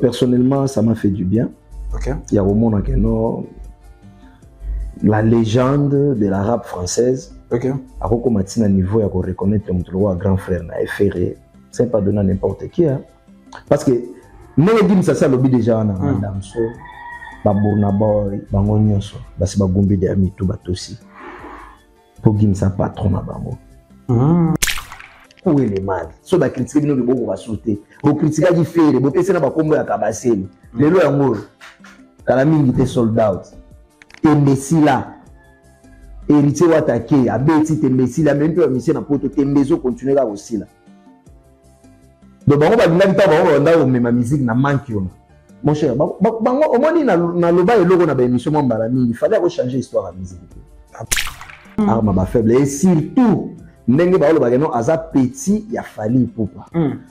Personnellement, ça m'a fait du bien. Ok. Il y a au monde la légende de la rap française. Ok. À un niveau, il y a reconnaître mon grand frère, FR. C'est pas donné à n'importe qui. Hein. Parce que, moi, je dis que ça lobby déjà, Madame So, Babourna Boy, Bangonyoso, Basi Bagumbi de Amitou Batosi. Pour dire ça patron à Bango. Où est le mal? So, la critique, nous, nous, va sauter. Vous critiquez qui fait, vous pensez que vous avez cabassé. Les lois, la mine était sold out. Et Messi là, héritier ou attaqué, à Betty, t'es Messi là, même peu à Messi, n'a pas été maison continuer là aussi là. Donc, on va dire que ma musique n'a manqué. Mon cher, au moins, il y a une émission, il fallait changer l'histoire de la musique. Ah, ma faible. Et surtout, ndenge ba oloba keno aza petit ya Fally Ipupa.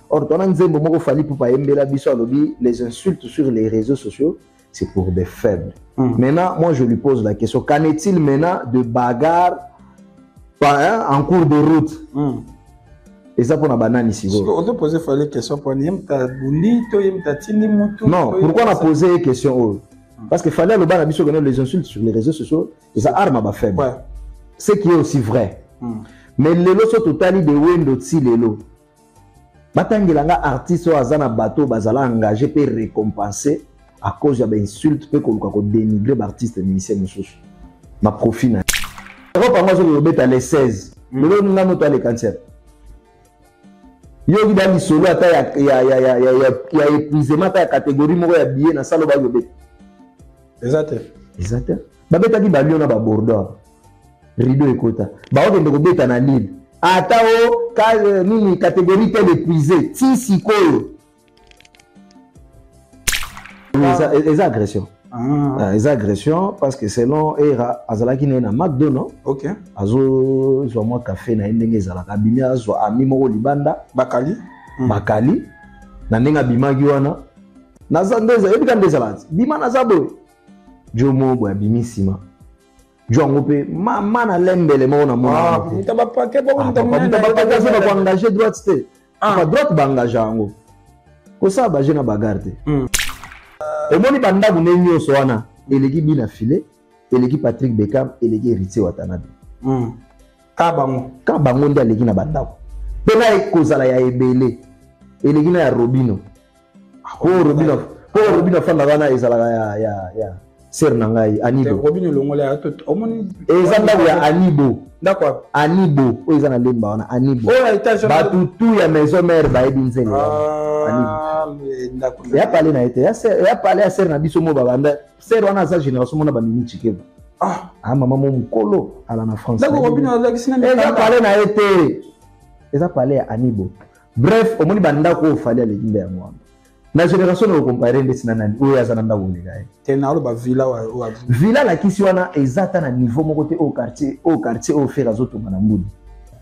Or tona nzembo moko Fally Ipupa embela biso alobi les insultes sur les réseaux sociaux c'est pour des faibles. Maintenant moi je lui pose la question, qu'en est-il maintenant de bagarre en cours de route? Et ça pour na banane ici. On te poser Fally question pour ni ta bundi to yem ta tindi mutu. Non, pourquoi on a posé une question? Parce que Fally aloba na biso keno les insultes sur les réseaux sociaux, c'est arme ba faible. Ouais. Ce qui est aussi vrai. Mais les lots sont totalement de Wendo Tsilelo. Batangilanga artiste ou azana bateau bazala engagé pour récompenser à cause de l'insulte peut qu'on dénigrer l'artiste musicien monsieur. Ma profit na. Par moi je le bête les 16. Le lot nous n'a les cancer. Yo dans le solo ata ya épuisement ta catégorie mo ya billet na salo ba yo bête. Exact. Ba bête ki ba lion na ba bordeaux. Rideau écota. Ba o de beta na Lille. Ata o ka nini catégorie tel épuisé. Ti sikoyo. Les agressions. Les agressions parce que selon era azalaki na McDonald's. OK. Azo zo mo café na ndenge ezalaka bimia zo ami moko libanda Bakali. Bakali. Na ndenge bimagi wana. Na zandeza ebika ndezalati. Bima na zabo. Jomo bo bimisima. Joango pe mana lembele mona mona. Tabapa ke bo tabapa ko engager droite te. Pas droite ba engager ngo. Ko sa ba jena bagarre. Et moni banda bu nenyo so wana eleki bina filé, eleki Patrick Beckham, eleki Héritier Watanabe. Ka bango nda eleki na banda. Pena e kozala ya ebele. Eleki na ya Robino. Ko Robino fa na wana ezala ya Ser nangai Anibo. Robino longola ya to omoni ezanda ya Anibo. D'accord. Anibo, o ezana lemba wana Anibo. Oh étage ba tout ya maison mère ba ebinzele. Anibo. Ya parlé na été ya parlé à Ser na biso mo babanda. Ser wana sa génération mona ba mimi chikeba. Maman mon mukolo ala na France. D'accord Robino azaki sina mi. Ya parlé na été. Ya parlé à Anibo. Bref, omoni banda ko fallait aller kimba moi. La génération ne comparer des sinanani ou yazananda wonga tena lo ba villa villa la kisiwana ezata na niveau mon côté au quartier au faire azoto na mudi.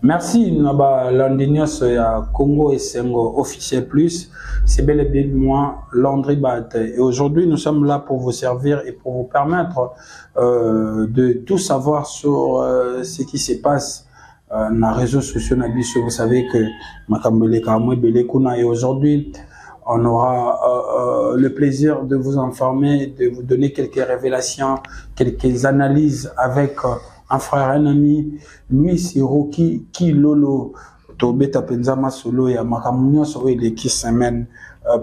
Merci naba Landinios ya Congo et Sengo officiel plus, c'est bel et bien moi Landry Bat et aujourd'hui nous sommes là pour vous servir et pour vous permettre de tout savoir sur ce qui se passe dans les réseaux sociaux na biso. Vous savez que makambele kamwe bele kuna et aujourd'hui on aura le plaisir de vous informer, de vous donner quelques révélations, quelques analyses avec un frère, un ami. Lui, c'est Rocky Kilolo. Tobeta Penzama Solo et Makamunyo sur les qui semaine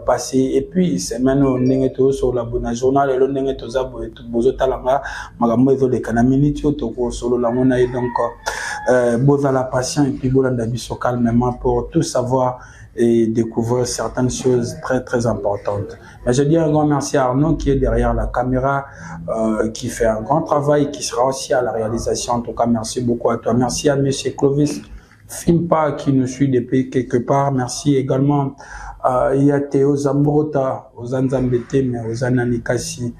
passée. Et puis, semaine où on est sur la bonne journal et l'on est aux abos et tout bozotalanga. Makamunyo les kanamini toko solo la mona et donc boza la patient et puis bolanda biso calmement pour tout savoir et découvrir certaines choses très très importantes. Mais je dis un grand merci à Arnaud qui est derrière la caméra, qui fait un grand travail, qui sera aussi à la réalisation. En tout cas, merci beaucoup à toi. Merci à monsieur Clovis Fimpa qui nous suit depuis quelque part. Merci également à Théo Zambrota, aux Anzambete, mais aux Ananikasi.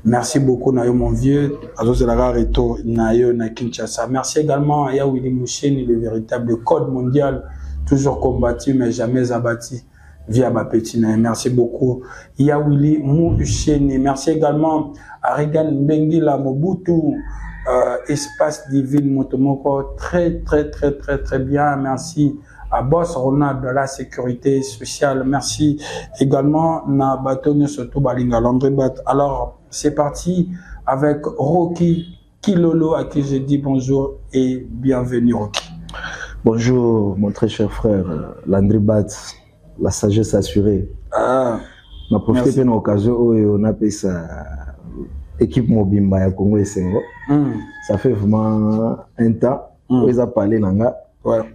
Merci beaucoup, Nayo, mon vieux. Reto, Nayo, na Kinshasa. Merci également à Willy Moucheni, le véritable code mondial. Toujours combattu mais jamais abattu via ma petite. Merci beaucoup Yawili Moucheni. Merci également à Regan Bengila Mobutu Espace Divine Motomoko, très bien. Merci à Boss Ronald de la sécurité sociale. Merci également na Batone Soto Balinga Landry Bat. Alors, c'est parti avec Rocky Kilolo à qui je dis bonjour et bienvenue Rocky. Bonjour mon très cher frère Landry Bat, la sagesse assurée. On a profité de l'occasion où on a appelé ça équipe Mobimba ya Congo et Sengo. Ça fait vraiment un temps où ils ont parlé nanga.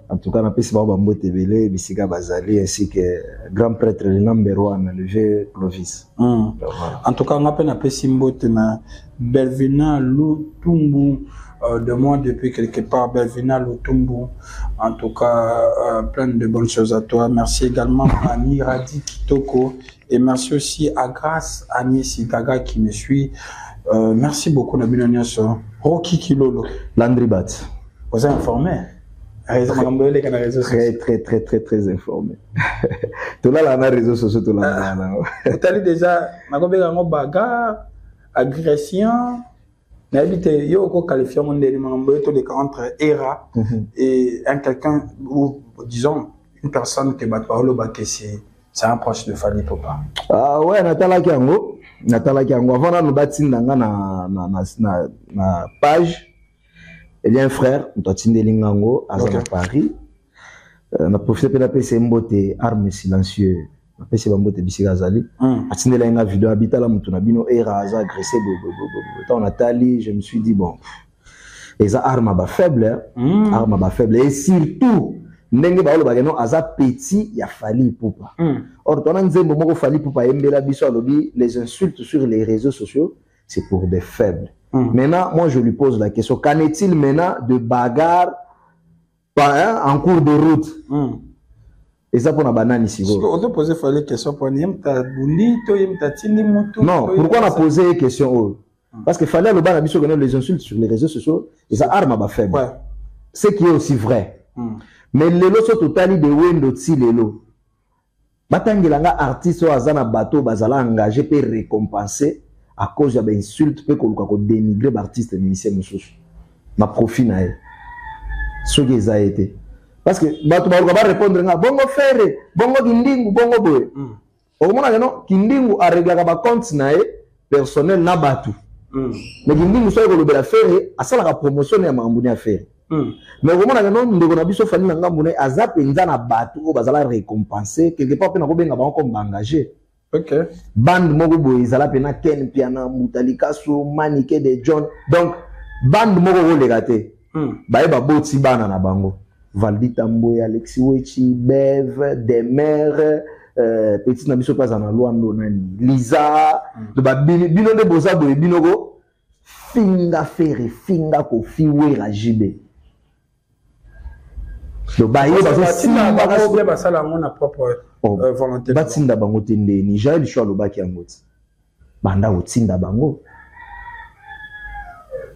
En tout cas, on a appelé ça Bambo Tebele, Bissika Bazali ainsi que grand prêtre le number 1, le vieux Clovis. En tout cas, on a appelé Simbote na Belvina Lutumbu. De moi depuis quelque part, Belvina Lutumbu. En tout cas, plein de bonnes choses à toi. Merci également à Niradi Kitoko. Et merci aussi à Grace Annie Sikaga qui me suit. Merci beaucoup, Nabino Nyoso. Rocky Kilolo. Landry Bat. Vous êtes informé? Très informé. Tout là, on a réseaux sociaux, tout là. Vous avez déjà, bagarre, agression. Il y a qualifié entre ERA et quelqu'un, ou disons, une personne qui bat Paolo Bakessi. C'est un proche de Fali Popa. Ah ouais, Natala Kiango. Avant de battre na page, il y a un frère, Ntotinde Lingango, à Paris. On a profité de la PC Mbote, arme silencieux. On a PC Mbote Bissigazali. Atinde la vidéo habitat la Moutonabino, Era, agressé. On a tali, je me suis dit, bon, les armes à faible, armes à faible. Et surtout, ndenge ba bageno aza petit ya Fali Poupa. Or ton nzembo moko Fali Poupa embela biso alobi les insultes sur les réseaux sociaux c'est pour des faibles. Maintenant moi je lui pose la question, qu'en est-il maintenant de bagarre en cours de route? Et ça pour na banane ici. On doit poser Fali question pour yemta bulito yemta tindi mutu. Non, pourquoi on a posé question parce que Fali le bana biso les insultes sur les réseaux sociaux, les armes à faible. Ce qui est aussi vrai. Mais les lots sont totali de wendo ti lelo. Batangilanga artiste ou azana bateau bazala engagé pour récompenser à cause de l'insulte peut qu'on dénigrer l'artiste musicien monsieur. Ma profit na elle. Ce qui a été. Parce que bateau va répondre nga bongo ferre, bongo kindingu, bongo boy. Au moment où non kindingu a réglé ba compte na personnel na bateau. Mais kindingu soit ko la ferre a ça la promotion ya mambuni à faire. Mais au moment où nous avons biso Fali nanga mune azap nzana batu o bazala récompenser quelque part pe na ko benga ba comme engagé. OK. Band moko boy zala pe na Ken Piana Mutalika so Manike de John. Donc band moko ko legate. Ba e ba boti bana na bango. Valdi Tamboy, Alexis Wechi, Bev, Demer, petit na biso pas na Luando nani. Liza, de ba bino de boza boy bino go finga fere finga ko fiwe rajibe. Le bail va ça mon propre volonté. Batinda bango tende ni Jaël choix le baki angoti. Banda otinda bango.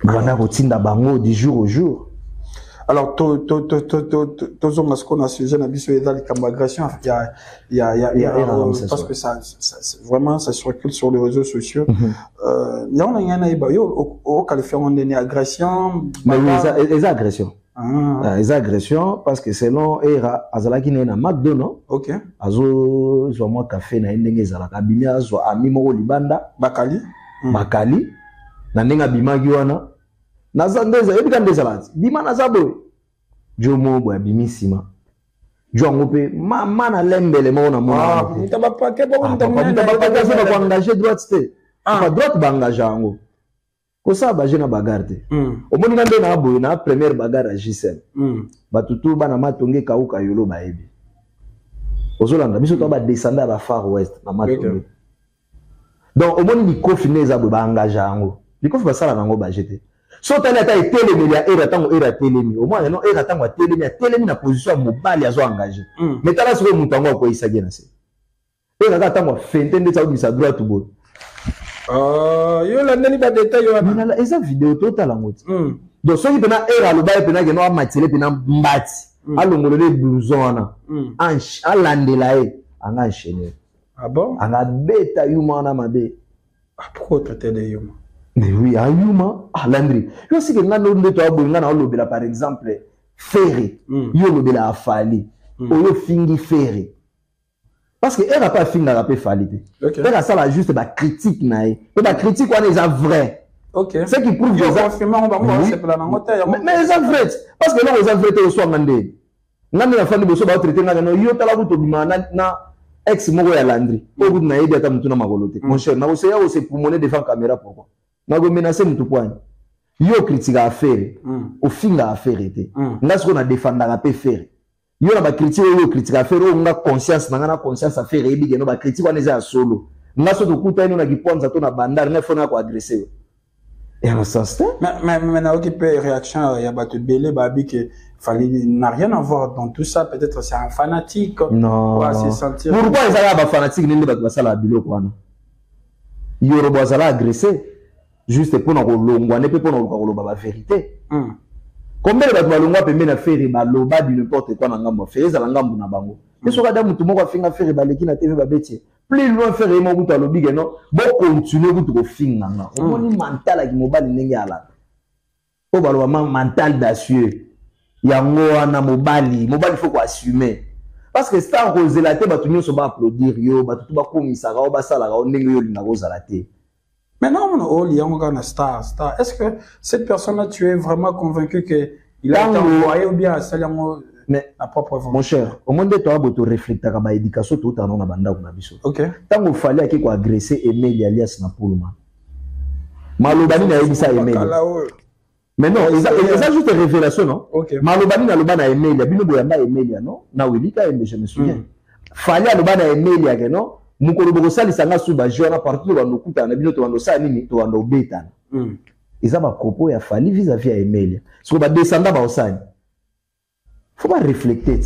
Banda otinda bango du jour au jour. Alors ce qu'on a sujet na biso dans les camagration il y a parce que ça vraiment ça circule sur les réseaux sociaux. Il y en a au qualifié on est agression. Mais les agressions. Les agressions parce que selon Era azalaki na McDonald's. OK. Azo zo mo café na ndenge zala kabini azo ami moko libanda Bakali. Bakali na ndenge bimaki wana na zandeza ebika ndezalati bima na zabo jomo bwa bimisima jongo pe mama na lembele mo na mona mutaba pake bo mutaba pake za ko engager droite te pas droite ba engager ngo ko sa ba jena bagarre omoni na ndena abo na première bagarre à JCM batutu bana matonge kauka yolo baebi ozolanda biso to ba descendre à la Far West na matonge donc omoni ni confiné za ba engager ngo bikofi basala nango ba jeter so tali ata etelemi ya era tango era telemi au moins non era tango telemi na position mobile azo engagé mais tala soko mutango ko isa gena se era ka tango fente ndetsa obisa droite bo yo la ndeli ba détail yo na eza vidéo total ngoti donc soki pena era lo baye pena ke no amatile pena mbati alongolo le blouson na alandela anga enchaîner ah bon anga beta yuma na mabe pourquoi traiter de yuma Mais oui, ayuma, Landry. Yo si que ngana ndo to abo ngana olobela par exemple Ferré. Yo olobela afali. Oyo fingi Ferré. Parce que elle n'a pas fini de fali. Elle a ça la juste la critique nae. Et la critique on est vrai. OK. C'est qui prouve que ça confirme on va voir c'est plan mais c'est vrai parce que là on a vrai au soir mandé. Ngana na fani boso ba traiter ngana yo tala buto bima na ex moko ya Landry. Obu na yedi ata mutuna magolote. Mon cher, na oseya o se pour monner devant caméra pourquoi? Na go menacer mutu poani. Yo critique à faire. Au finga à faire été. Nga ce qu'on a défendre à pe faire. Yo na ba critique yo critique à faire on a conscience na conscience à faire ebi no ba critique on eza solo. Nga so to kuta ino na kiponza to na bandar na fona ko agresser. Et en ce sens mais na occupé réaction ya ba te belé babi que fallait n'a rien à voir dans tout ça peut-être c'est un fanatique. Non. Va se sentir. Pourquoi ils allaient ba fanatique nende ba sala bilo kwana. Yo robo sala agresser juste pour na kolongwa ne peut pas na koloba ba vérité. Combien de balongwa pembe na faire ba loba du n'importe quoi na ngambo faire za ngambo na bango. Keso kada mutu moko afinga faire ba leki na TV ba beti. Plus loin faire mo buta lobi ke non bon continuer butu ko finga nga. On ni mental ki mobile ndenge ala. O ba lo mental d'acieux. Yango wana mobile faut ko assumer. Parce que star ko zelate ba tunyo so ba applaudir yo ba tutu ba komisa ga ba sala ga ndenge yo linga ko zalate. Maintenant, on a star. Est-ce que cette personne-là, tu es vraiment convaincu qu'il a été envoyé ou bien c'est à propre volonté? Mon cher, au monde de toi, tu réfléchis à l'éducation, tout en a banda ou nabiso. Ok. Tant qu'il fallait qu'il soit agressé, Emile alias Napoulma. Malobani n'a pas ça Emile. Mais non, ils ont juste une révélation, non? Ok. Malobani n'a pas Emile, Bino Boyamba Emile, non? Na Wilika, je me souviens. Fallait à l'obana Emile, non? Mukolo boko sali sanga suba jona partout dans nos kuta na bino to ndo sa nini to ndo beta. Eza ba propos ya fali vis-à-vis ya Emelia. So ba descenda ba osani. Faut pas réfléchir.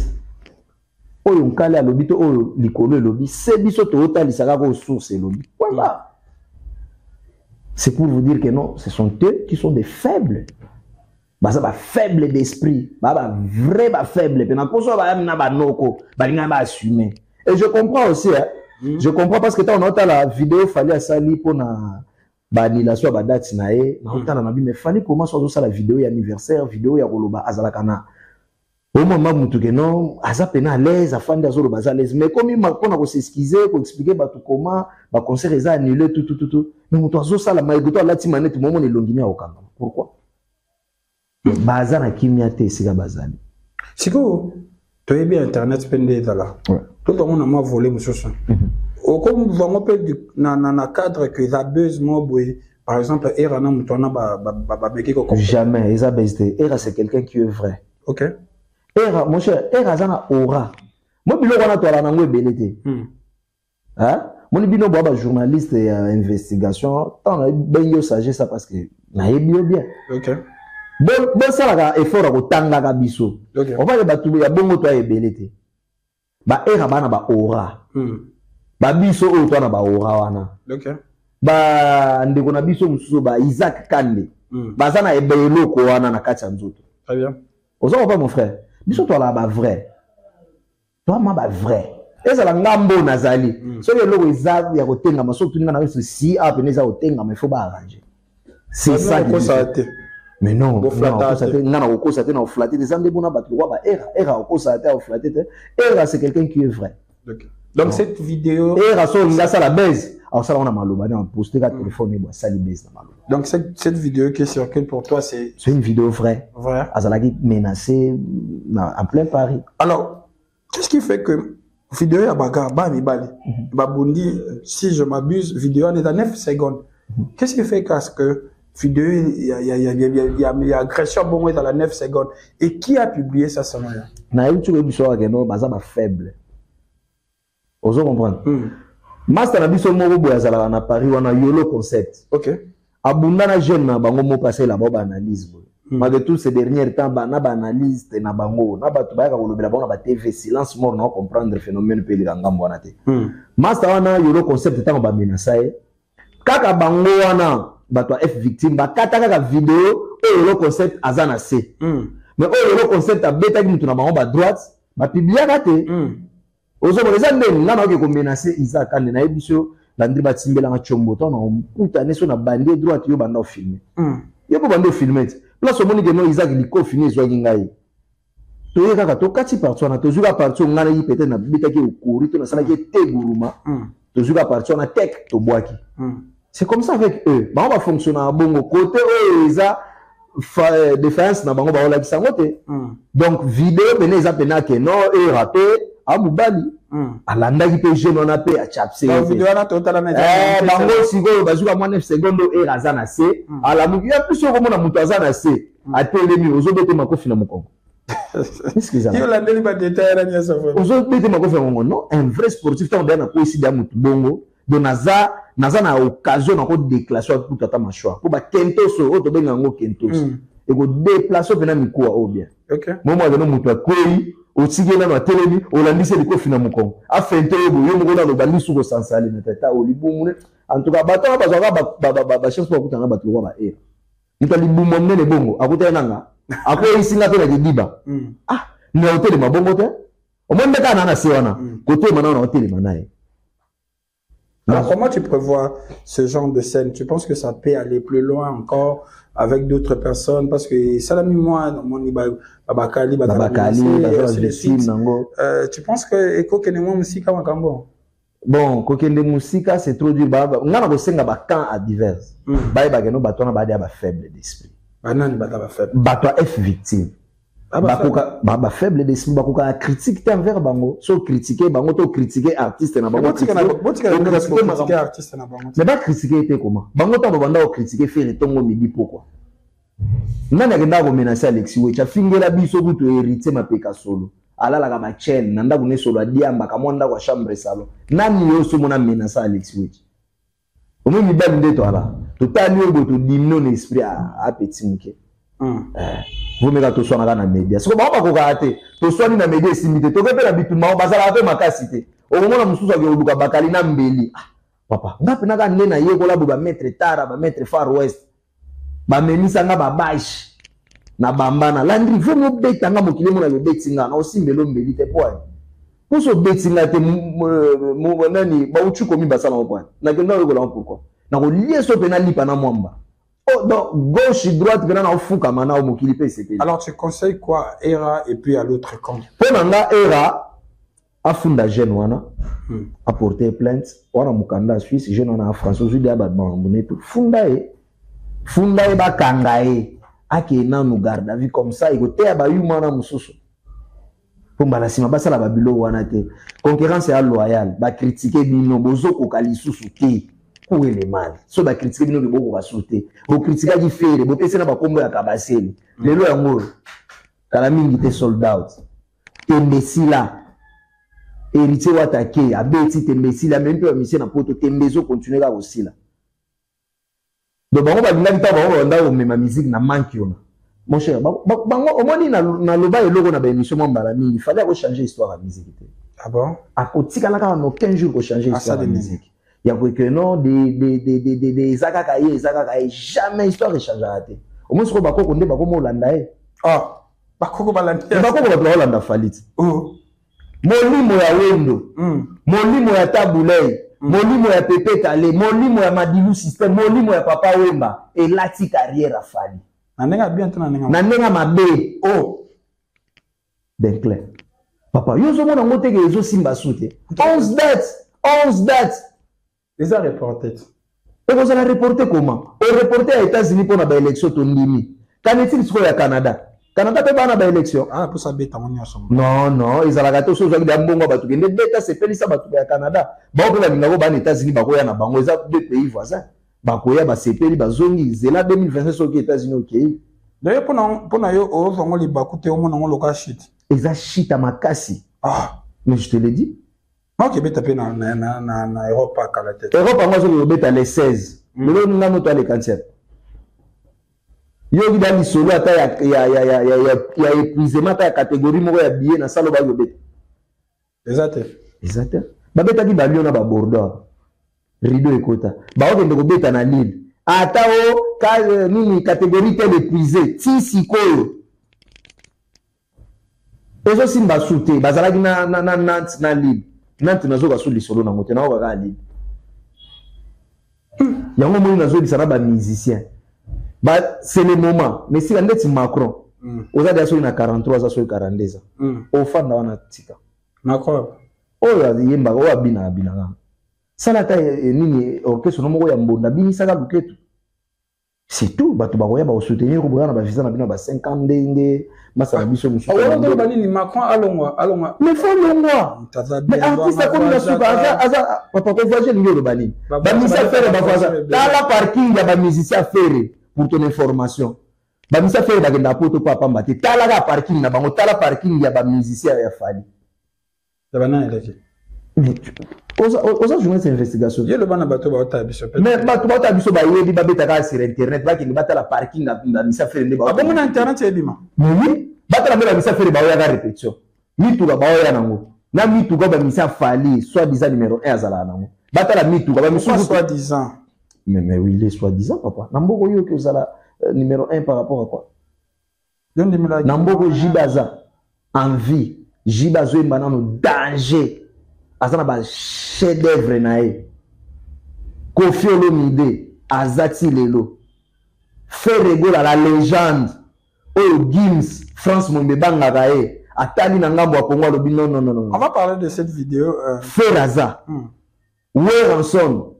Oyo nkala lobito oyo likolo lobi c'est biso to otali sanga ko source lobi. Voilà. C'est pour vous dire que non, ce sont eux qui sont des faibles. Bah ça ba faible d'esprit, ba vrai ba faible. Pena koso ba na ba noko, ba linga ba assumer. Et je comprends aussi hein. Je comprends parce que quand on a la vidéo, fallait à sali pour na banilation ba date nae, na otala na bi mais fallait comment soit ça la vidéo anniversaire, vidéo ya koloba azalakana. Au moment mutu que non, azapena à l'aise, afandi azolo baza à l'aise, mais comme il m'a pona ko s'excuser, ko expliquer ba tout comment, ba concert eza annulé tout. Mais mutu azo sala maïgoto la ti manette momo ne longini ya okanga. Pourquoi? Baza na kimia te sika bazali. Siko tu es bien internet pendé là. Tout le monde a moi volé monsieur ça. Comme vraiment peut na cadre que ça buzz moi par exemple era na mutona ba beki ko jamais eza bezde era c'est quelqu'un qui est vrai. OK. Era mon cher era zana aura. Moi bilo wana to la nango ebelete. Hein? Mon bino ba journaliste et investigation tant na benyo sagesse ça parce que na ebio bien. OK. Bon ça la effort ko tanga ka biso. On va ba tu ya bongo to ebelete. Ba era bana ba aura. Ba biso o to na ba aura wana. OK. Ba ndeko na biso mususu ba Isaac Kande. Ba sana ebelo ko wana na kati ya nzoto. Très bien. Ozo pas mon frère. Biso to la ba vrai. Toi ma ba vrai. Eza la ngambo nazali. So le logo Isaac ya kotenga maso tuninga na biso si a peneza kotenga mais faut ba arranger. C'est ça qui mais non, c'est quelqu'un qui est vrai. Okay. Donc cette vidéo la baise. Alors ça on a malobani on posté la téléphone et ça li baise na malo. Donc cette vidéo qui circule pour toi c'est une vidéo vraie. Vrai. Azalaki menacé en plein Paris. Alors, qu'est-ce qui fait que vidéo ya bagarre ba mi bali babundi si je m'abuse vidéo est à 9 secondes. Qu'est-ce qui fait que vidéo, il y a agression bon dans la 9 secondes. Et qui a publié ça seulement là? Na YouTube biso que non baza ba faible. Ozo comprendre. Master na biso moko boya zala na Paris wana yolo concept. OK. Abunda na jeune na bango mo passer la ba analyse. Malgré tout ces derniers temps ba na ba analyse na bango na ba tuba ka kolobela bango ba TV silence mort na comprendre le phénomène pe li ngambo wana te. Master wana yolo concept tant ba menasa e. Kaka bango wana batwa F victime ba kata kaka vidéo et le concept azana C. Mais le concept a bêta qui nous na droite ba publier kate. Ozo mo les ande na ba ke ko menacer Isaac Kande na ebiso Landry batimbela nga chombo to na puta neso na bandi droite yo banda filmer yo po banda filmer place omoni que non Isaac liko fini zo ngai to ye kaka to kati partout na to zuka partout ngana yi peut-être na bitaki okuri to na sala ke teguruma to zuka partout na tek to boaki c'est comme ça avec eux ba on va fonctionner à bongo côté eux isa défense na bango ba ola kisangote donc vidéo bene za pena que non et raté abubali alandaki pe jeune on a pe a chapse la vidéo na totala na bango siko bazuka mo 9 secondes et razana c ala muki ya plus ko mona mutu azana c atelemi ozobete makofi na mokongo excusez moi la ndeli ba détail na nyasa fo ozobete makofi na mokongo non un vrai sportif tant bien na ko ici da mutu bongo do naza na occasion na ko déclaration pour tata machwa ko ba kentoso o to benga ngo kentoso e ko déplacer pena mikuwa o bien OK moi moi no mutu akoi otigena na telemi olandise likofi na mokongo afente yo moko na lobandi suko sansali na tata olibumu en tout cas bato bazaka ba chance pour kutanga bato kwa ba era nita libumu mnene bongo akuta nanga akoyi singa pe na diba ni hôtel mabongo te au moins beta na na siwana côté maintenant na hôtel manaye. Alors, comment tu prévois ce genre de scène? Tu penses que ça peut aller plus loin encore avec d'autres personnes? Parce que ça l'a mis moi, mon Babakali, tu penses que Kokende Musika Makambo? Bon, Kokende Musika, c'est trop dur. On a un camp à divers. Baïbageno, batona badia ba faible d'esprit. Banani bataba faible. Batwa F victime. Ba faible d'esprit bakoka critique envers bango so critiquer bango to critiquer artiste na bango critiquer artiste na bango mais ba critiquer était comment bango to banda o critiquer faire tongo midi pourquoi nana kenda ko menacer Alexis Wecha fingela biso butu héritier mapeka solo alala ka ba chaîne nanda kune solo adiamba ka monda kwa chambre salon nani yo so mona menacer Alexis Wecha omo mi ba ndeto ala to tali yo boto dimno l'esprit a petit muke vous me gâtez sur la média. Ce que vous avez raté, to soigner na média simité. To kepela bituma bazala pe makasité. Au moment où mususu ke oluka bakali na mbeli. Papa, ngapi naka ndena yeko la ba mettre tara, ba mettre far west. Ba memisa nga ba bash. Na bambana. Landry vous mo beta nga mokile mo na le betinga na osimbelo mbeli te poa. Pour so betinga te mo nani ba uchu komi basala mo poa. Na kenda yeko la pourquoi. Na ko lié so pena lipa na mwamba. Oh, donc, gauche, droite, alors, tu conseilles quoi, ERA et puis à l'autre camp? Pour ERA, a funda jeune wana, a porté plainte, wana mukanda Suisse, jeune wana en France, aujourd'hui, a badman, funda ba kangae, a ke na nou garde la vie comme ça, il gote ba yu mana mususu. Pour balasima, ba sala babilo wana te. Concurrence est loyale, ba critiquer bino, bozo kokali susu te. Où est le mal? So ba critiquer bino beaucoup va sauter. Bo critiquer di faire, bo pese na ba kombo ya kabaseli. Lelo ya ngoro. Kala mingi te sold out. Tembesila. Héritier watake, abeti tembesila même peu mission na poto tembezo continuer ka osila. Donc bango ba dinga kita bango onda o mema musique na manque yona. Mon cher, bango omoni na loba eloko na ba émission mbala mingi, il fallait changer histoire à musique. Ah bon? A kotika na ka no 15 jours ko changer histoire de musique. Il y a que non, des Zakakaye, jamais histoire de changer à terre. Au moins, ce qu'on va faire, on est comme Hollanda. Ah, Bakoko Balanda. Bakoko Hollanda Falit. Oh. Molimo ya Wendo. Molimo ya Tabulei. Molimo ya Pepe Kale. Molimo ya Madilu System. Molimo ya Papa Wemba. Et lati carrière à Fali. Nanenga bien, nanenga. Nanenga mabe. Oh. Ben clair. Papa, yo zo mona ngote ke zo simba soute. 11 dates. Les a reportés. Et vous allez reporter comment? On reporter aux États-Unis pour la élection Tondimi. Qu'en est-il sur le Canada? Canada peut pas la élection. Ah, pour ça bêta mon ensemble. Non, ils ont la gâteau sur le Gambongo batu. Les bêta c'est fait ça batu au Canada. Bon pour la bingo ban États-Unis bakoya na bango ils ont deux pays voisins. Bakoya ba CPI ba zongi zela 2025 sur les États-Unis OK. D'ailleurs pour na yo o zongo li bakute o mona ngolo ka shit. Ils a shit à makasi. Ah, mais je te l'ai dit. Moi qui bêta na Europe à la tête. Europe moi je bêta les 16. Mais là nous avons les 40. Yo qui dans solo ata ya épuisement ta catégorie mo ya billet na salo ba yo bêta. Exact. Ba bêta ki ba liona ba Bordeaux. Rideau ekota. Ba o kende ko bêta na Lille. Ata o ka nini catégorie tel épuisé. Ti sikoyo. Ezo simba soute bazalaki na Nantes na Lille. Nantes nazo ka suli solo na moto na o ka Lille. yango moi nazo bisana ba musicien ba c'est le moment mais si ndeti Macron oza dia so na 43 za so 42 ans ofanda wana tika Macron oyo yemba o abina nga sala ta nini orchestre no moko ya mbonda binisaka luketu c'est tout bato ba koya ba soutenir ko bana ba visa na bino ba 50 ndenge masala biso musu awolo ba nini Macron alongwa mais faut longwa mais artiste comme la suka aza papa ko voyager ngelo bani ba misa faire ba voyager dans la parking ya ba musicien faire pour ton information ba misa faire ba kenda poto papa mbate tala ga parking na bango tala parking ya ba musicien ya fali ya bana eleki oza journée d'investigation ye le bana bato ba ota biso mais bato ba ota biso ba yebi ba betaka sur internet ba ki bata la parking na misa faire ndeba ba mona internet elima oui bata la misa faire ba oya ga répétition mituka ba oya nango na mituka ba misa fali soit disant numéro 1 azala nango bata la mituka ba misusu soit disant mais oui il est soit disant papa namboko yo que zala numéro 1 par rapport à quoi namboko jibaza envie jibazo embanano danger azana ba chef d'œuvre nae Koffi Olomide azati lelo fait rigoler la légende oyo Gims France Mombebanga kae atali na ngambo ya Kongo lobi non on va parler de cette vidéo fait Aza Ranson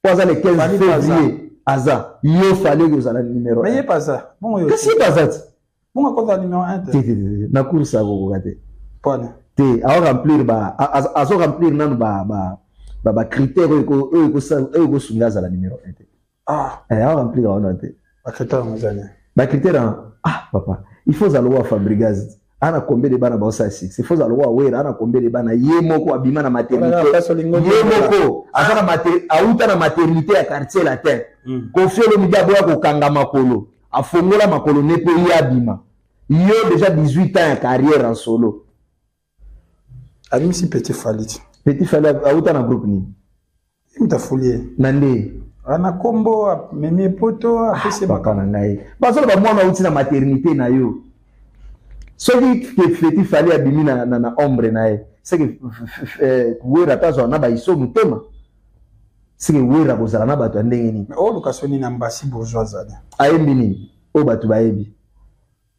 poza le 15 février Aza yo fallait que uzala numéro 1 mais pas ça bon yo qu'est-ce qui passe bon quoi numéro 1 na course à ko kate pone te a remplir ba azo remplir nanu ba critère ko sungaza la numéro 1 te a remplir on te ba critère mozane ba critère papa il faut zalowa Fabregas ana combien de bana ba osa 6 il faut zalowa wera ana combien de bana yemoko abima na maternité yemoko azana auta na maternité ya quartier latin Koffi Olomide aboya ko kanga makolo afongola makolo nepo yabima yo déjà 18 ans de carrière en solo. Ami si Petit Fali. Petit Fali a outa na groupe ni. Il t'a fouillé. Nande. Ana combo meme poto a fait ses bakana ngai. Parce que ba mwana outi na maternité na yo. Celui qui Petit Fali a bimi na ombre nae. C'est que wera tazo na ba iso mutema. C'est que wera kozala na bato ndenge ni. Mais o lokasoni na mbasi bourgeoise. Ayembi ni o bato baebi.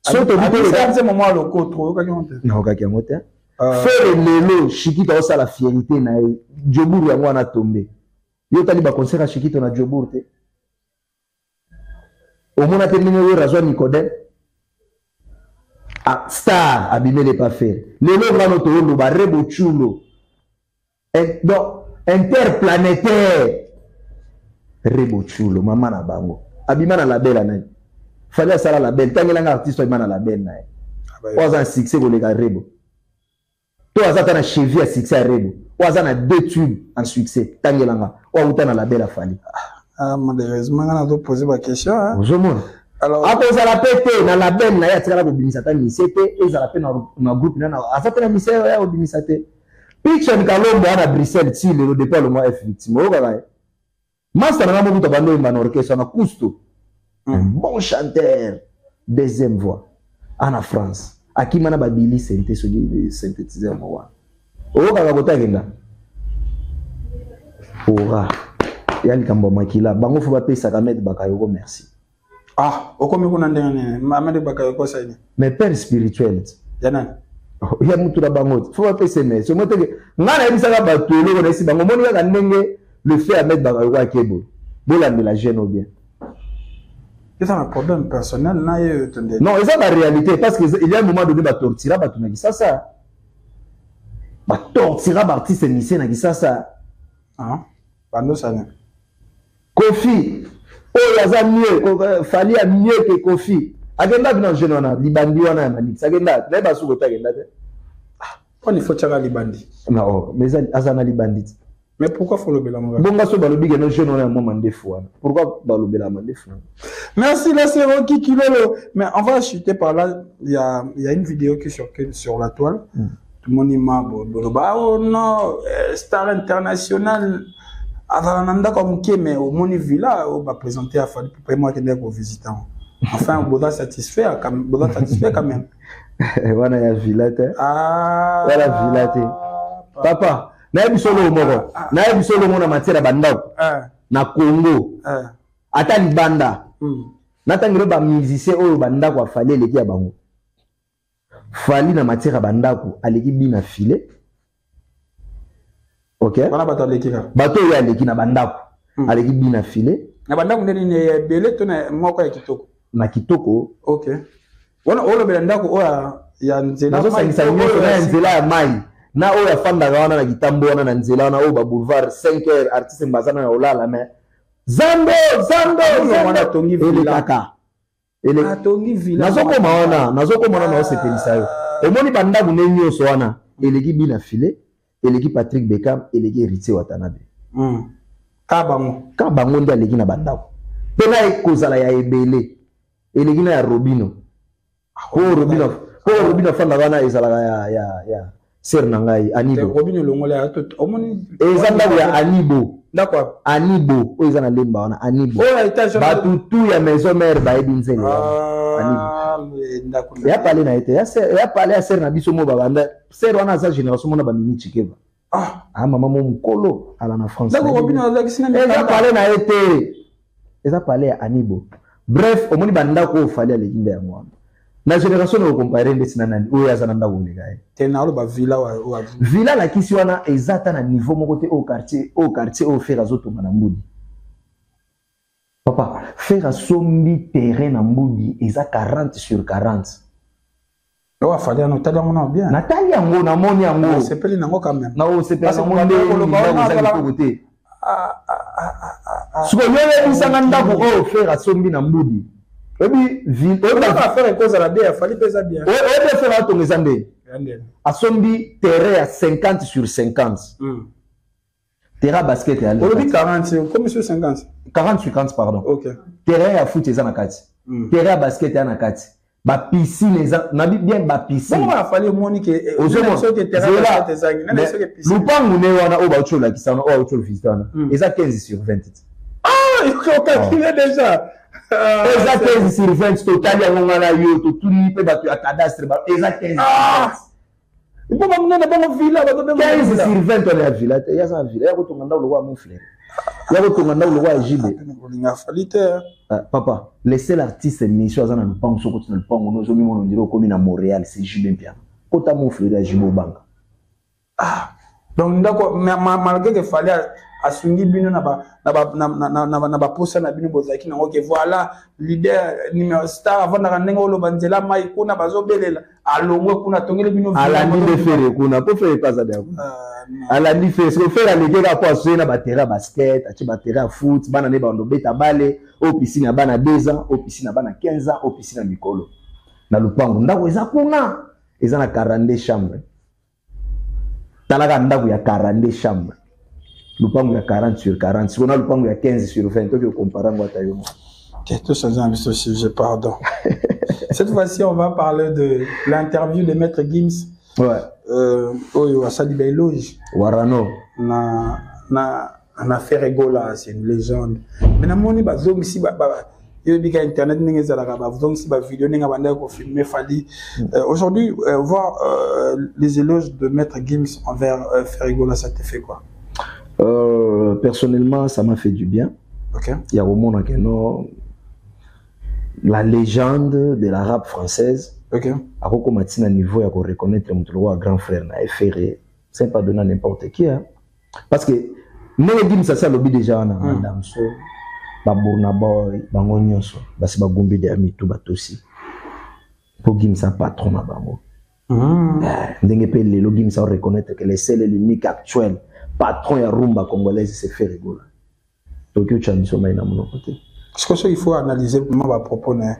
Soto c'est un moment loco trop na okaki mote faire lelo Shikito osa la fierté na Djoburu yango na tombe yo tali ba concert à Shikito na Djoburu te au mona terminé yo razwa Nicodème star abimele pas faire lelo ngano to lo ba rebo chulo donc interplanétaire rebo chulo mama na bango abima na label na fallait ça la belle tant que l'artiste est mal la belle nae oza un succès pour les gars rebo toi oza na cheville à succès rebo oza na 2 tubes en succès tant que langa outa na la belle fali malheureusement on a posé ma question hein alors après ça la pété na la belle na ya tika ko bimisa tani c'était et ça la peine na groupe na azata na misère ya obimisa te picture Kalombo na Bruxelles ti le départ le mois F victime o kaka master na mo buta bando imba orchestre na Cousteau. Un bon chanteur, deuxième voix, en France. Aki mana ba Billy synthétiseur moi. O ka bota kenga. Ora. Yani kamba makila bango fo ba pesa ka mettre bakayoko merci. O komi kuna ndenge Mamed Bakayoko ça ni. Mais père spirituel. Yana. Ya mutu la bango. Fo ba pesa merci. So moteke ngana ebisa ka batolo na isi bango moni ka ndenge le fait à mettre Bakayoko akebo. Bola de la gêne ou bien. C'est un problème personnel. Non, c'est la réalité. Parce qu'il y a un moment donné, il tortira, ça. Il tortira, l'artiste émissé, ça. Pendant ça. Koffi. Oh, il y a mieux. Fallait mieux que Koffi. Agenda, non, je n'en ai. Libandi, on a un manix. Agenda, n'est pas sous le agenda. Il faut tirer Libandi. Non, mais Azana Libandi. Mais pourquoi faut le bélanger? Pourquoi le bélanger? Merci, là c'est Rocky Kilolo. Mais on va chuter par là. Il y a une vidéo qui circule sur la toile. Tout le monde dit oh non, star international. Avananda comme qui mais au Moni Villa, on va présenter à Fali pour moi qui est pour visitant. Enfin, on va satisfait quand même. Voilà la villa. Voilà villa. Papa. Na bisolo moko na bisolo mona matière bandako na Congo ata libanda natangelo ba musicien oyo bandako afali eleki ya bango fali na matière bandako aleki bina filet. OK, wana bato aleki ka bato oyo aleki na bandako aleki bina filet na bandako ndeni ne belé to na moko ya kitoko na kitoko. OK, wana olo belanda ko ya nzela nazo sangisa nyonso na nzela ya mai na oyo afandaka wana na kitambo wana na nzela wana oyo ba boulevard 5h artiste mbazana na olala mais zando wana tongi villa kaka ele tongi villa nazo koma wana osepelisa yo omoni bandaku ne nyonso wana eleki bina filet eleki Patrick Beckham eleki Héritier Watanabe ka bango nde aleki na bandako mpe na ekozala ya ebele eleki na ya Robino Robino fanda wana ezalaka ya ser na ngai Anibo Robino longola ya toto omoni eza ndako ya Anibo d'accord Anibo oyo eza na lemba wana Anibo oyo etage batutu ya maison mère bayebi nzele Anibo ya pale na ete ya pale ya ser na biso mo babanda ser wana aza génération mona bamini Chikeva mama mo mukolo ala na France d'accord Robino azaki sina eza pale na ete eza pale ya Anibo. Bref omoni bandako oyo fali aleki ya mwana na génération na comparer ndesi na nani oyo aza na ndako oleka te na oloba villa wa villa la kisi wana ezata na niveau moko te au quartier au faire azotonga na mbudi papa faire sombi terrain na mbudi eza 40 sur 40 owa fali na tali yango bien natali yango na moni yango sepeli nango quand même na o sepeli nango ndeko côté suko yeye bisanga ndako oyo faire sombi na mbudi ebi ville va faire cause la bien fali pesa bien obe faire atongeza nde asombi terrain à 50 sur 50 terrain basket ya on dit 40 comme sur 50 40 sur 50 pardon. OK, terrain ya foot eza na kati terrain ya basket ya na kati ba piscine eza na bien ba piscine bon va fali moni que ozo que terrain basket eza na so que piscine lupangu ne wana o ba uchola kisana o uchola visitana eza 15 sur 20 il faut calculer déjà eza 15 sur 20 total ya ngana yo to tuni pe bato ya cadastre ba eza 15 il faut m'amener na bongo villa ba 15 sur 20 on ya villa te ya sa villa ya ko tonga ndawo lo mon frère ya ko tonga ndawo lo jibe linga falite papa laisser l'artiste mission azana no pango soko tina pango no zo mi mono ndiro komi na Montréal c'est Jibe Piano kota mon frère ya Jibo Banga donc ndako malgré que fallait asungi bino na ba posa na bino bozaki nango ke voilà leader numéro star avant na ndenge olo banzela mai kuna bazobelela alongwe kuna tongele bino alandi de faire kuna po faire pas ça bien alandi faire ce que faire alege ka po asoye na ba terrain basket ati ba terrain foot bana ne bando beta bale au piscine bana 2 ans au piscine bana 15 ans au piscine mikolo na lupango ndako eza kuna eza na 42 chambres talaka ndako ya 42 chambres lupango ya 40 sur 40 si on a lupango ya 15 sur 20 to comparer ngota yo tout ça j'ai un sujet pardon cette fois-ci on va parler de l'interview de Maître Gims oyo asali beloge warano na Ferregola c'est une légende mais na moni bazongi si yo bika internet ninge zalaka bazongi si ba vidéo ninga banda ko filmer fali aujourd'hui voir les éloges de Maître Gims envers Ferregola ça te fait quoi? Personnellement, ça m'a fait du bien. OK. Il y a au monde la légende de la rap française. OK. À quoi matina niveau ya ko reconnaître mon grand frère na FR, c'est pas donner n'importe qui hein. Parce que nous dit ça lobby déjà na madame so ba Burna Boy, ba ngonyonso, ba se ba gombe de ami tout batosi. Pour Gims sa patron na bango. Ndenge pe le Gims sa reconnaître que le seul et l'unique actuel patron ya rumba congolaise c'est Ferregola. Donc tu as mis sur main à mon côté. Parce que ça il faut analyser comment va proposer.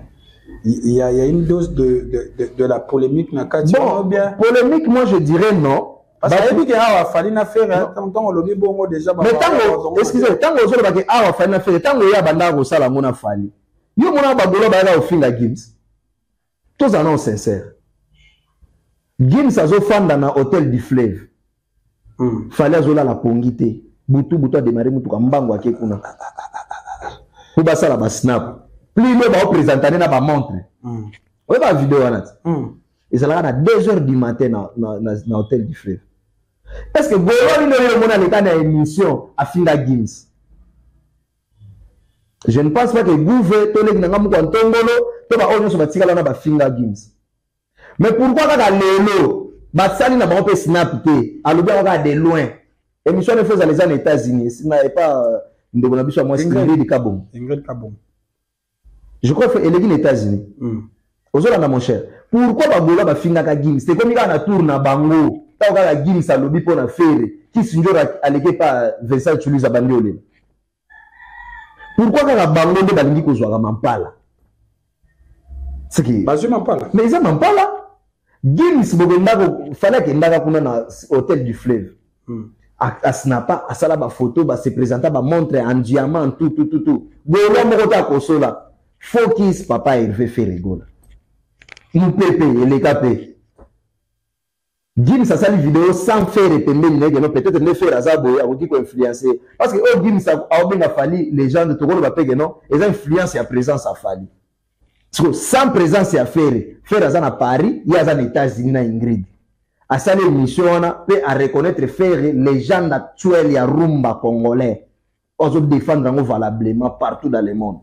Il y a une dose de la polémique na kati bien. Polémique moi je dirais non. Parce que il y a fallu na faire tant on lobby bongo déjà mais tant excusez tant on ba ke a fallu na faire tant ya banda ko sala mona fali. Yo mona ba bolo ba la au fin la Gims. Tous en sincère. Gims azo fanda na hôtel du Fleuve. Fallait azola la pongité butu a démarrer mutu ka mbango ake kuna po basala ba snap plus le ba présenter na ba montre ouais ba vidéo wana et ça là à 2h du matin na hôtel du Fleuve parce que golo ni le mona le kana émission a finga Gims Je ne pense pas que Gouve, Tolek Nangamou Tongolo, Toba Onyo sur Batika Lana Bafinga Gims. Mais pourquoi quand Lelo, Batsali n'a pas snap té, à l'objet on de loin. Émission de fois dans les années États-Unis, ce n'est pas de mon habitude à moi, c'est Ingrid Kabom. Ingrid Kabom. Je crois qu'il est aux États-Unis. Aujourd'hui, mon cher, pourquoi Babola Bafinga Gims? C'est comme il y a un tour na Bango, t'as la Gims à l'objet pour la faire, qui s'injure à l'équipe par Vincent Toulouse à Bandiolé. Pourquoi quand la Bango de Balingi Kozouara Mampala? C'est qui? Bazou Mampala. Mais ils n'ont pas là. Gims, il fallait qu'il y ait un hôtel du fleuve. À snapper, à salaba photo, à se présenter, à montrer en diamant, tout. Golo Mokota Kosola. Focus, papa, il veut faire rigolo. Nous payons les capés. Gims a sali vidéo sans faire répéter, peut-être ne faire azabo, à qui influencer. Parce que Gims a bien fallu, les gens de Togo va payer, non? Ils ont influence et à présence à fallu. Sans présence et à faire à Paris, il y a aux États-Unis na Ingrid. À ça l'émission, on peut à reconnaître faire les gens actuels et à rumba congolais. On se défendre valablement partout dans le monde.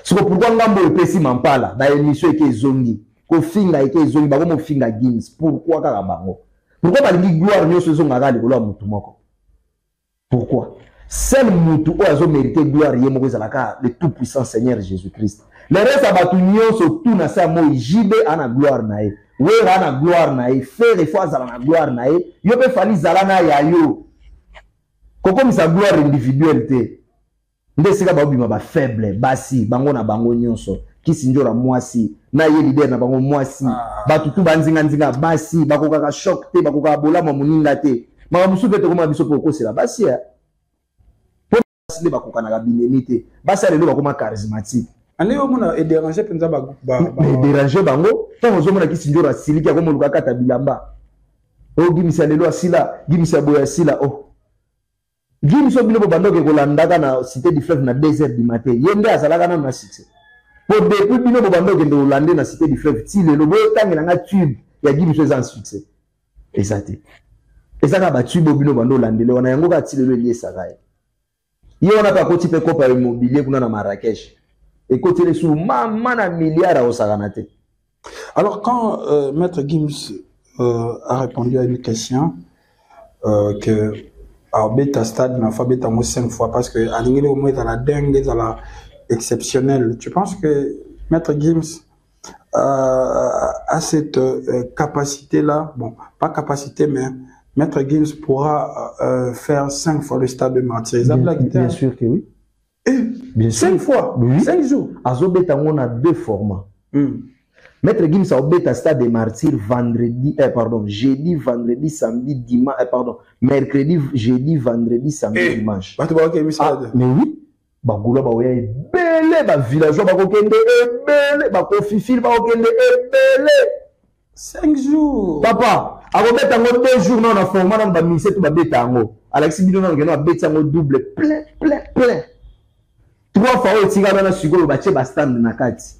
C'est pourquoi on a un Mampala dans l'émission qui est zongi. Ko finga eke zongi, ba ko finga Gims. Pourquoi karabango? Pourquoi ba li gloire nyo se zonga gali ko mutu moko? Pourquoi? Seul mutu o azo mérité gloire yé moko zalaka le tout puissant Seigneur Jésus-Christ. Le reste abatu nyonso tout na sa mo jibe ana gloire na ye. Wera ana gloire na ye, faire fois zala na gloire na ye, yo pe fali zala na ya yo. Koko misa gloire individuelle te. Nde sika ba bima ba faible, basi, bango na bango nyonso. Ki sinjora mwasi, na ye leader na bango mwasi. Batutu banzinga basi, bakoka ka shock te, bakoka bola mamuninga te. Mama musu pe te koma biso po kosela basi ya. Po basi le bakoka na kabinemi te. Basi lelo bakoma charismatique. Allez au monde et déranger penza déranger bango tant aux hommes qui s'indora siliki comme le kata bilamba o gimisa lelo asila gimisa boya sila o gimisa bino bando ke kolanda na cité du fleuve na 2h du matin yende azalaka na succès pour depuis bino bando ke ndolande na cité du fleuve ti lelo bo tangela nga tube ya gimisa za succès exact ezaka ba tube bino bando landele wana yango ka ti lelo lié sakaye yo na pa ko ti pe kopa immobilier kuna na Marrakech. Et côté les sous, mana milliard au Saganate. Alors, quand Maître Gims a répondu à une question, que à Beta Stade n'a pas bêta 5 fois, parce que à l'ingénieur au moins dans la dingue, dans la exceptionnelle, tu penses que Maître Gims a cette capacité-là, bon, pas capacité, mais Maître Gims pourra faire 5 fois le stade de Martyrs. Bien sûr que oui. Bien 5 fois, oui. 5 jours. Azobeta on a 2 formats. Maître Gims a obéta stade des martyrs vendredi, jeudi, vendredi, samedi, dimanche, mercredi, jeudi, vendredi, samedi, dimanche. Mais oui, Bagoula Baoya est belé, ba villageois Bakokende est belé, Bakofifil Bakokende est belé. 5 jours. Papa, Azobeta on 2 jours dans la format dans ba ministère tout ba beta ngo. Alexis Bidon on a beta ngo double plein. 3 fois au tigana na sugolo bache ba stand na kati.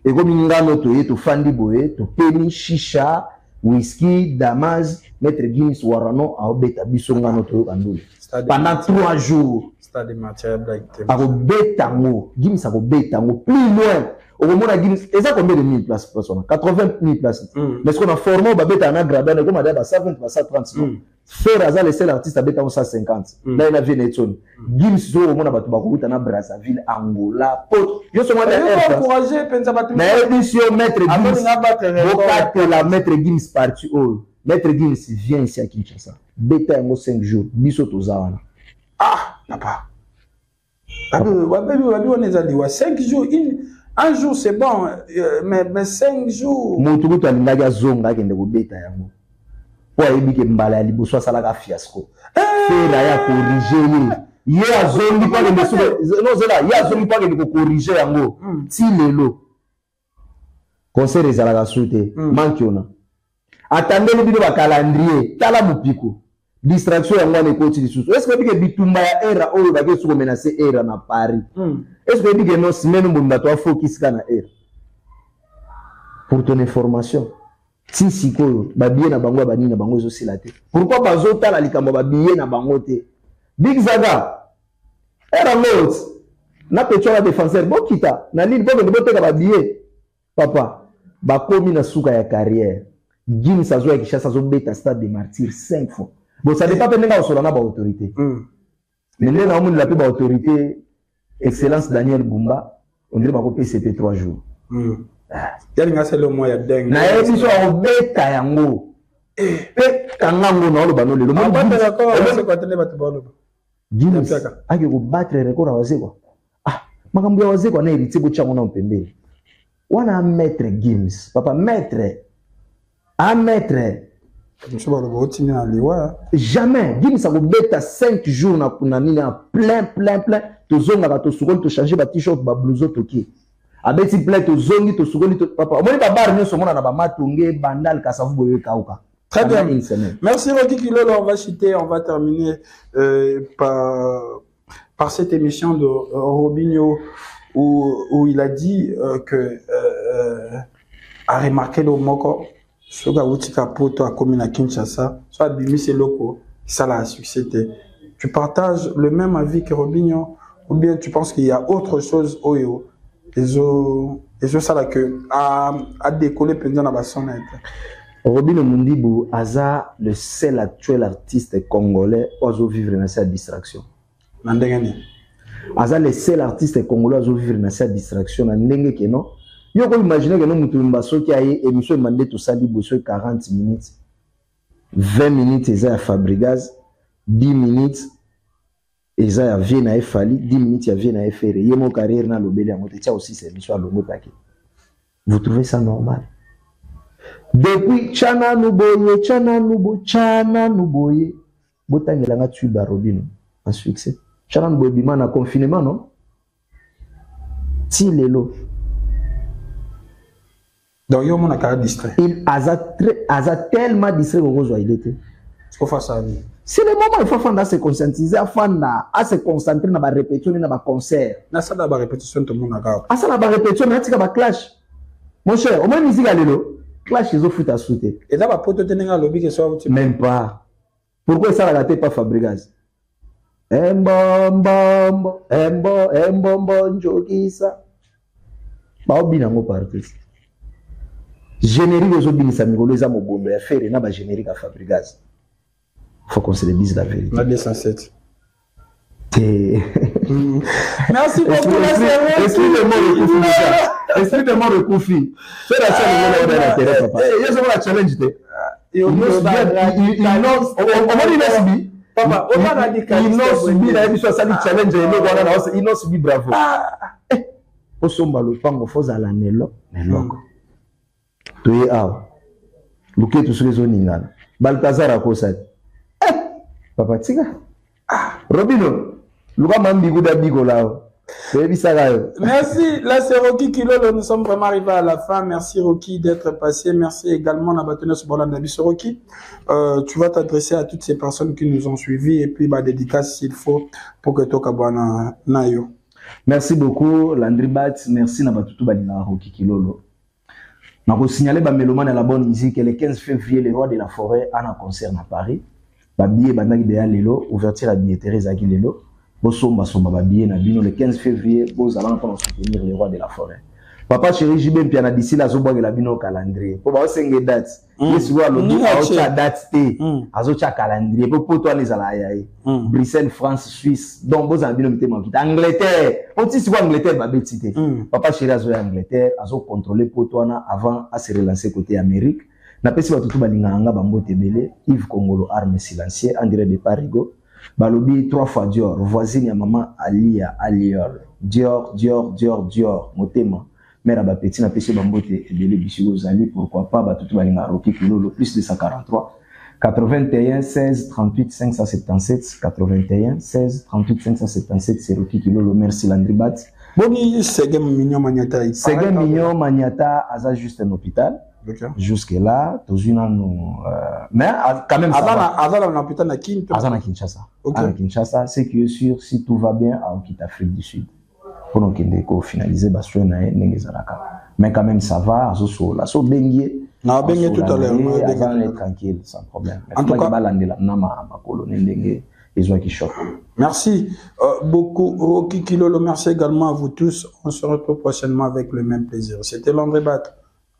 Et comme ngano to yeto fandi boye to peni shisha whisky damaz Maître Gims warano a obeta biso ngano to kanduli. Pendant 3 jours. Stade de matière blague. A obeta ngo Gims a obeta ngo plus loin. Au moment où Gims ça combien de 1000 places personnes 80 000 places. Mais ce qu'on a formé ba beta na grada comme ada ba 120 ba 130. Faire as les seuls artistes à bêta 150. Là il a vu Netson. Gims zo au monde batu bakuta na Brazzaville, Angola, Pot. Yo so moi encourager penza batu. Mais édition Maître Gims. Bokate la Maître Gims parti oh. Maître Gims vient ici à Kinshasa. Bêta ngo 5 jours. Biso tozawana. Ah, papa. Wabi on est allé 5 jours. Un jour c'est bon, mais 5 jours. Mon tout to alinga zonga kende ko bêta yango. Pour éviter mbala liboso sala ka fiasco. Fera ya corriger. Ya zombi pas le monsieur. Non c'est là, ya zombi pas que corriger yango. Ti lelo. Conseil ezala ka souté. Mankiona. Attendez le bino ba calendrier, tala mupiko. Distraction yango na ekoti lisusu. Est-ce que bike bitumba ya era oyo ba ke suko menacer era na Paris? Est-ce que bike no semaine mbunda to focus kana era? Pour ton information. Si sikoyo babiye na bango bani na bango ezosila te. Pourquoi bazotala likambo babiye na bango te? Big Zaga era lot na petit la défenseur bon kita na nini bon de ka ba billet papa ba komi na suka ya carrière Guinness azo ya Kinshasa zo beta stade des martyrs 5 fois bon ça dépend penga osola na ba autorité mais là na omoni la pe ba autorité excellence Daniel Bumba on dirait ba ko PCP 3 jours yali ngase le moya dingue na ebiso a beta yango pe kangango na lo bano le mo ba d'accord c'est quoi tenez ba te bolo Guinness ake ko battre record awase quoi ah makambo ya wazee kwa na héritier bo chango na mpembele wana maître Guinness papa maître un maître je vois le botini na liwa jamais Guinness a ko beta 5 jours na kuna nini plein to zonga ka to sukoli to changer ba t-shirt ba blouson to ki abeti plein to zongi to sukoli to papa omoni ba bar nyo somona na ba matonge bandal ka savu boye kauka. Très bien. Merci Rocky Kilolo, on va terminer par cette émission de Robinho où il a dit que a remarqué le moko soga utika poto a commune à Kinshasa soit Bimis et Loco ça l'a succès. Tu partages le même avis que Robinho ou bien tu penses qu'il y a autre chose oyo et ça là que a décollé pendant la sonnette. Robinho Mundibu Aza le seul actuel artiste congolais oiseau vivre dans cette distraction. Aza le seul artiste congolais oiseau vivre dans cette distraction. Ndenge que non. Yo ko imaginer que non mutu mbaso ki aye émission mandé tout ça liboso 40 minutes. 20 minutes eza ya Fabregas, 10 minutes eza ya Viena Efali, 10 minutes ya Viena Efere. Yemo carrière na lobeli ya mote tia aussi c'est émission longo taki. Vous trouvez ça normal? Depuis Chana Nuboye, Botangela nga tue ba Robinho en succès. Chana Nuboye bima na confinement non? Ti lelo. Donc yo mona ka distrait. Il a tellement distrait qu'on il était. Faut faire ça. C'est le moment il faut faire se conscientiser à se concentrer dans ba répétition na ba concert. Na ça na ba répétition tout le monde na. Ah ça na ba répétition na tika ba clash. Mon cher, au moins musique à lelo. Clash ils ont foutu à sauter. Et là, poto tenenga lobby que soit même pas. Pourquoi ça la gâté pas Fabregas? Embo njokisa. Ba obina ngo partis. Générique aux obini sa migolo za mobombe ya faire na ba générique à Fabregas. Faut qu'on se le dise la vérité. La 207. Merci beaucoup la série. Esprit de mort de Koufi. C'est la seule de l'intérêt papa. Il y a la challenge te. Il papa, on a radical. Il n'a subi la émission ça challenge et le il n'a subi bravo. Au somba le pango faut à l'anelo, mais loco. Tu es à Luke tu sur les oningana. Balthazar a cosa. Papa tika. Robinho Merci, là c'est Rocky Kilolo, nous sommes vraiment arrivés à la fin. Merci Rocky d'être passé, merci également Nabatene Sobolandabi Rocky. Tu vas t'adresser à toutes ces personnes qui nous ont suivis et puis dédicace s'il faut pour que Tokabwana Nayo. Merci beaucoup Landry Bat, merci Nabatutu Balina Rocky Kilolo. Je vais signaler à Mélomane à la bonne musique le 15 février, les Rois de la Forêt en un concert à Paris. Babillet bandaki de Lelo, ouverture à billetterie Zaki Lelo. Bosomba somba babillet na bino le 15 février, bos allons pour soutenir les Rois de la Forêt. Papa chéri Jibem piana d'ici la zoboa la bino calendrier. Pour ba senge date. Yesu wa lobi aocha date te. Azocha calendrier. Pour toi les ala yaye. Bruxelles, France, Suisse. Donc bos ambino mite makita Angleterre. On ti si wa Angleterre ba betite. Papa chéri azo Angleterre, azo contrôler pour toi na avant à se relancer côté Amérique. Na pesi batutu balinganga bambote belé Yves Congolo arme silencieux en direct de Parigo balobi 3 fois Dior voisine ya maman Alia Alior Dior motema mère ba petit na pesi bambote belé bisigo zali pourquoi pas batutu balinga Rocky Kilolo plus de 143 81 16 38 577 81 16 38 577 c'est Rocky Kilolo. Merci Landry Bat. Boni Segem Mignon Maniata aza juste un hôpital. Okay. Jusque là, mais quand même ça va. Kinshasa. Okay. À Kinshasa, c'est que sûr si tout va bien, on quitte l'Afrique du Sud. Pour nous finaliser, mais quand même ça va. Tout à l'heure, tranquille, sans problème. En tout cas, besoin qui choque. Merci beaucoup, Rocky Kilolo. Merci également à vous tous. On se retrouve prochainement avec le même plaisir. C'était Landry Bat.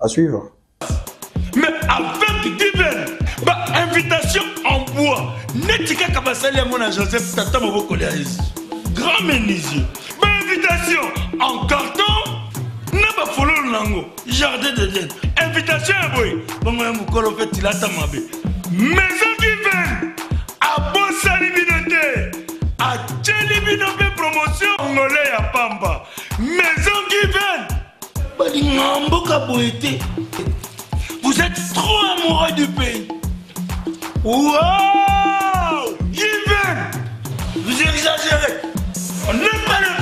À suivre. Mais avec Given, invitation en bois. Netika Kabasali à mon Joseph Tata Maboko grand menuisier. Invitation en carton. N'a pas follow Nango. Jardin de Dieu. Invitation à boy. Bon, Moukolo fait il a ta mabé. Maison Given. À Bossali Binote. À Tcheli Binote promotion. Angolais à Pamba. Maison Given. Vous êtes trop amoureux du pays. Wow! Given! Vous exagérez. On n'aime pas le